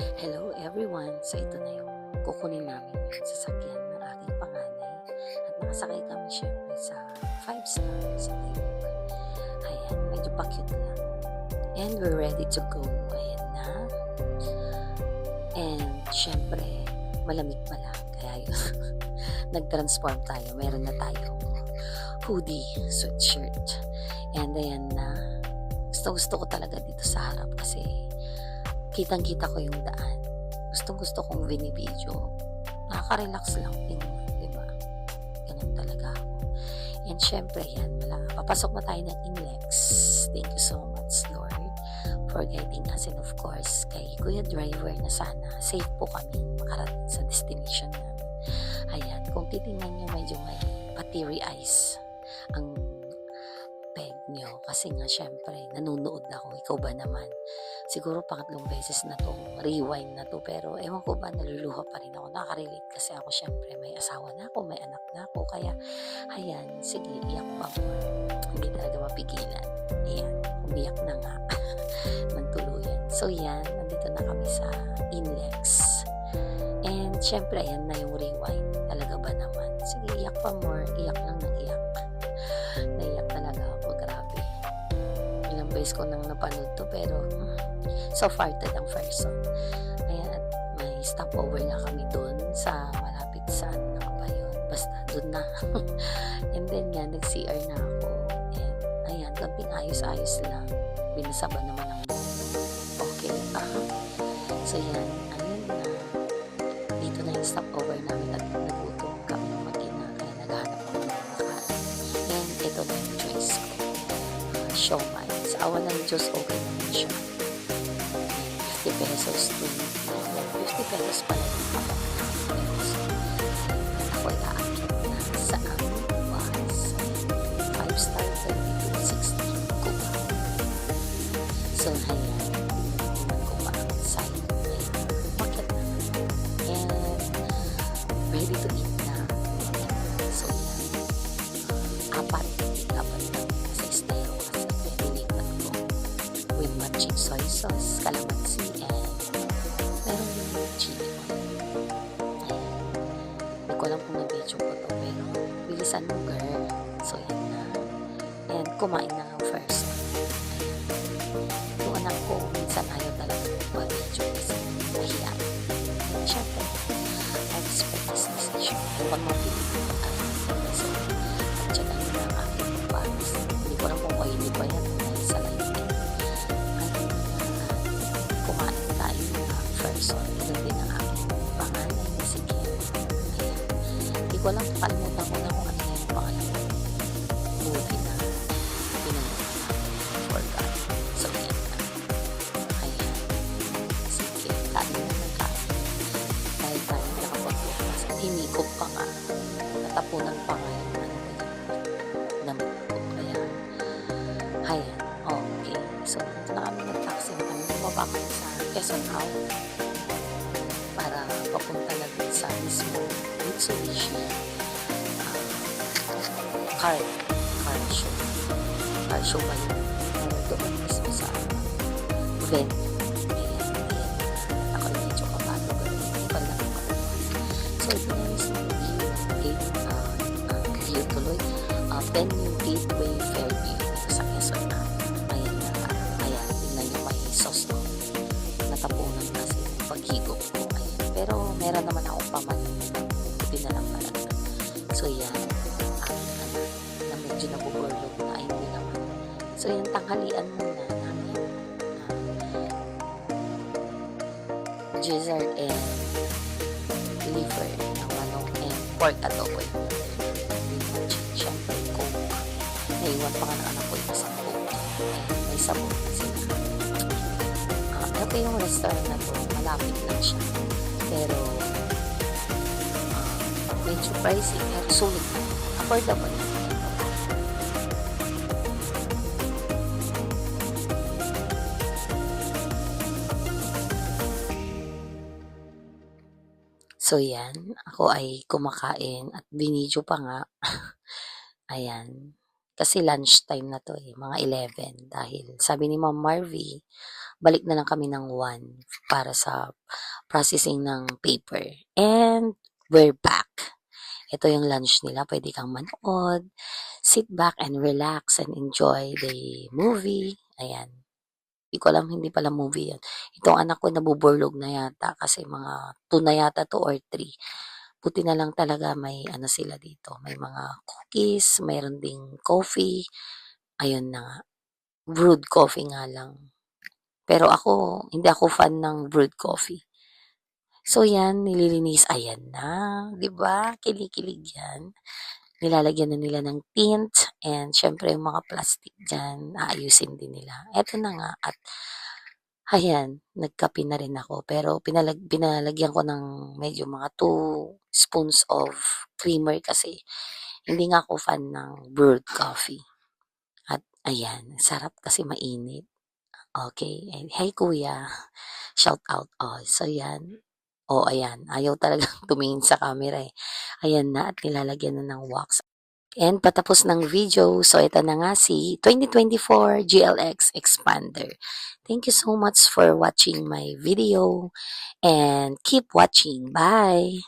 Hello everyone! So ito na yung kukunin namin yung sasakyan ng aking panganay at nakasakay kami syempre sa 5-star sa Taylor. Ayan, medyo pa-cute lang. And we're ready to go. Ayan na. And syempre, malamig pala. Kaya yun, nag-transform tayo. Meron na tayong hoodie, sweatshirt. And ayan na. Gusto ko talaga dito sa harap kasi kitang-kita ko yung daan. Gustong-gusto kong binibidyo. Nakaka-relax lang tingnan, di ba? Ganun talaga ako. And syempre, yan, papasok na tayo ng Inlex. Thank you so much, Lord, for guiding us. And of course, kay Kuya Driver na sana safe po kami makarating sa destination namin. Ayan, kung titingnan nyo, medyo may pa-teary eyes ang peg nyo. Kasi nga, syempre, nanonood ako. Ikaw ba naman? Siguro pangatlong beses na tong rewind na to, pero ewan ko ba, naluluha pa rin ako. Nakarelate kasi ako, syempre, may asawa na ako, may anak na ako. Kaya, ayan, sige, iyak pa mo. Hindi talaga mapigilan. Ayan, umiyak na nga. ng tuluyan. So, yan, nandito na kami sa Inlex. And, syempre, ayan na yung rewind. Talaga ba naman? Sige, iyak pa more. Iyak lang ng iyak. Naiyak talaga ako, grabe. Ilang beses ko nang napanood to, pero so far to ang first song. Ayan, at may stopover nga kami doon sa malapit sa ano ba yun? Basta doon na. And then nga, nag-CR na ako. And ayan, kamping ayos-ayos lang. Binasaba naman ang okay. So yan, ayun na. Dito na yung stopover namin at nagutom kami mag-ina. Kaya naghahanap ako ng makain. And ito na yung choice ko. Siomai. Sa awa ng Diyos, okay naman siya. 50 pesos to 50 pesos pala yung kapag 50 pesos. Ako ay aakit na sa aming bus. 5-star 3260 Kuba. So, ayan. Tingnan ko pa ang side. Ayan. Bakit na? And ready to eat na. So, yan. Apat na sa estero kasi pinilipat ko with matching soy sauce, calamansi, and meron yung chili oil. Ayan. Hindi ko alam kung na-video ko to, pero bilisan mo, girl. So, yan na. And kumain na ang first. Ayan. Yung anak ko, minsan ayaw talaga mag-video kasi nahiya. And syempre, I-express na siya. Pag mapili ko so, check ang mga aking bags. Hindi ko alam kung oily ba yan dahil sa lighting. Kumain tayo ng first one. Ito din ang aking panganay na si Kim. Ayan. Hindi ko alam, kalimutan ko na kung ano yung pangalan ng movie na pinanood namin. Forgot. So, yan na. Ayan. Sige, kain na nagkain. Dahil tayo nakapagbukas at hinikop pa nga. Natapunan pa nga yung damit ko. Kaya, ayan. Okay. So, dito na kami nag-taxi na kami. Bumaba kami sa Quezon Out para papunta na dun sa mismo Mitsubishi car show. Car show ba yun? Doon mismo sa venue. Ayan. Ako rin medyo kapalo. Hindi pa lang ako. So, ito na mismo view tuloy. Venue Gateway Fairview dito sa Quezon na. Ayan na. Ayan. Tingnan nyo may sauce to. Natapunan kasi yung paghigop ko. Ayan. Pero meron naman akong pamanin. Buti na lang talaga. So yan. Na medyo nabuburlog na. Ay hindi naman. So yan. Tanghalian muna namin. Gizzard and liver ng manok and pork adobo. Siyempre, coke. Naiwan pa nga ng anak ko yung isang coke. Ayan, may sabon kasi na. Ito yung restaurant na to. Malapit lang siya. Pero, medyo pricey. Pero sulit na. Affordable na. So, yan. Ako ay kumakain at binidyo pa nga. Ayan. Kasi lunchtime na to mga 11. Dahil sabi ni Ma'am Marvy, balik na lang kami ng 1 para sa processing ng paper. And we're back. Ito yung lunch nila. Pwede kang manood, sit back and relax and enjoy the movie. Ayan. Hindi ko alam, hindi pala movie yan. Itong anak ko nabuburlog na yata kasi mga 2 na yata to or 3. Buti na lang talaga may ano sila dito. May mga cookies, mayroon ding coffee. Ayun na nga. Brewed coffee nga lang. Pero ako, hindi ako fan ng brewed coffee. So yan, nililinis. Ayan na. 'Di ba? Kilig-kilig yan. Nilalagyan na nila ng tint and syempre yung mga plastic dyan, aayusin din nila. Eto na nga at ayan, nagkape na rin ako pero pinalagyan ko ng medyo mga 2 spoons of creamer kasi hindi nga ako fan ng brewed coffee. At ayan, sarap kasi mainit. Okay, and hey kuya, shout out. Oh, so yan. Oh, ayan, ayaw talagang tumingin sa camera eh. Ayan na at nilalagyan na ng wax. And patapos ng video, so ito na nga si 2024 GLX Expander. Thank you so much for watching my video and keep watching. Bye!